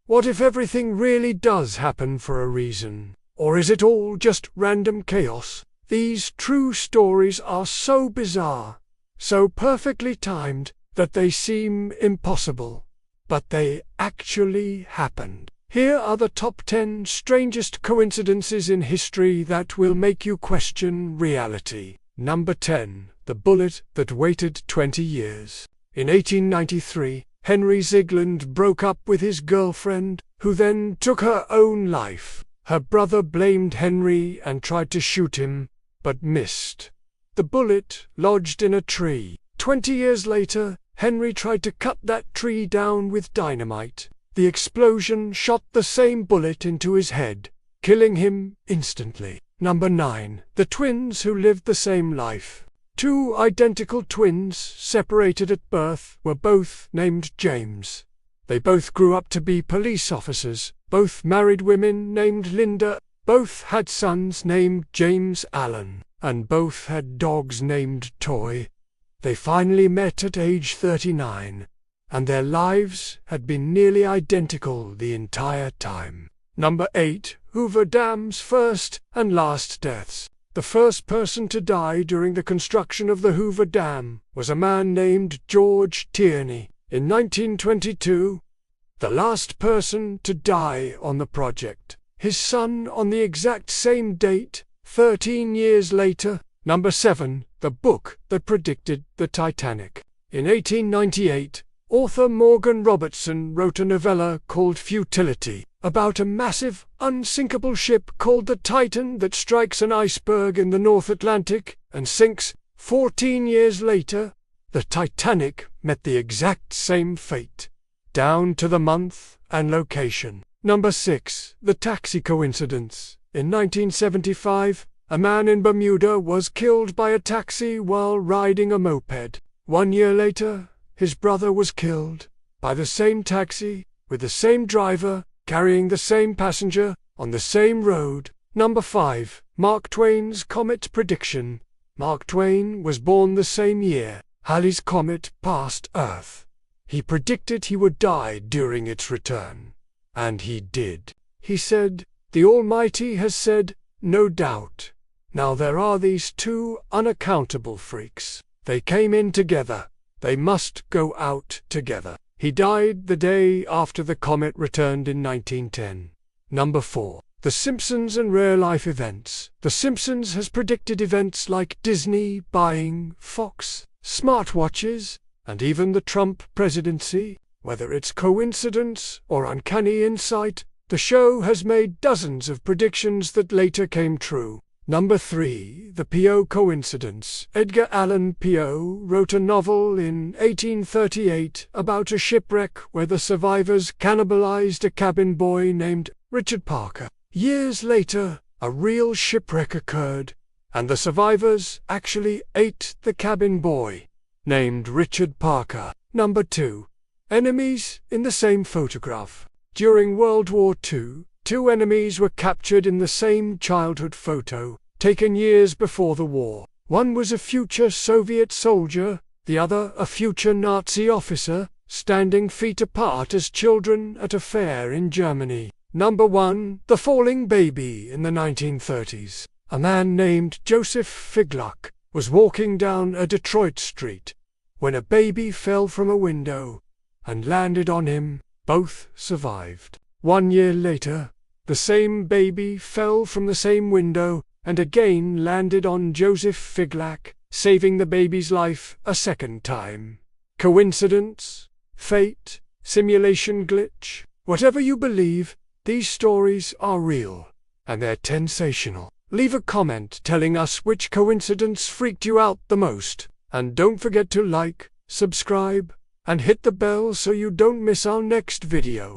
What if everything really does happen for a reason? Or is it all just random chaos? These true stories are so bizarre, so perfectly timed, that they seem impossible. But they actually happened. Here are the top 10 strangest coincidences in history that will make you question reality. Number 10. The bullet that waited 20 years. In 1893, Henry Ziegland broke up with his girlfriend, who then took her own life. Her brother blamed Henry and tried to shoot him, but missed. The bullet lodged in a tree. 20 years later, Henry tried to cut that tree down with dynamite. The explosion shot the same bullet into his head, killing him instantly. Number 9. The twins who lived the same life. Two identical twins, separated at birth, were both named James. They both grew up to be police officers, both married women named Linda, both had sons named James Allen, and both had dogs named Toy. They finally met at age 39, and their lives had been nearly identical the entire time. Number 8. Hoover Dam's first and last deaths. The first person to die during the construction of the Hoover Dam was a man named George Tierney. In 1922, the last person to die on the project. His son on the exact same date, 13 years later. Number 7. The book that predicted the Titanic. In 1898, author Morgan Robertson wrote a novella called Futility, about a massive, unsinkable ship called the Titan that strikes an iceberg in the North Atlantic and sinks. 14 years later, the Titanic met the exact same fate, down to the month and location. Number 6. The taxi coincidence. In 1975, a man in Bermuda was killed by a taxi while riding a moped. 1 year later, his brother was killed by the same taxi, with the same driver, carrying the same passenger, on the same road. Number 5. Mark Twain's comet prediction. Mark Twain was born the same year Halley's Comet passed Earth. He predicted he would die during its return. And he did. He said, "The Almighty has said, no doubt." Now there are these two unaccountable freaks. They came in together. They must go out together. He died the day after the comet returned in 1910. Number 4. The Simpsons and real-life events. The Simpsons has predicted events like Disney buying Fox, smartwatches, and even the Trump presidency. Whether it's coincidence or uncanny insight, the show has made dozens of predictions that later came true. Number 3. The Poe coincidence. Edgar Allan Poe wrote a novel in 1838 about a shipwreck where the survivors cannibalized a cabin boy named Richard Parker. Years later, a real shipwreck occurred, and the survivors actually ate the cabin boy, named Richard Parker. Number 2. Enemies in the same photograph. During World War II, two enemies were captured in the same childhood photo, taken years before the war. One was a future Soviet soldier, the other a future Nazi officer, standing feet apart as children at a fair in Germany. Number 1. The falling baby. In the 1930s, a man named Joseph Figluck was walking down a Detroit street when a baby fell from a window and landed on him. Both survived. 1 year later, the same baby fell from the same window and again landed on Joseph Figluck, saving the baby's life a second time. Coincidence? Fate? Simulation glitch? Whatever you believe, these stories are real, and they're sensational. Leave a comment telling us which coincidence freaked you out the most. And don't forget to like, subscribe, and hit the bell so you don't miss our next video.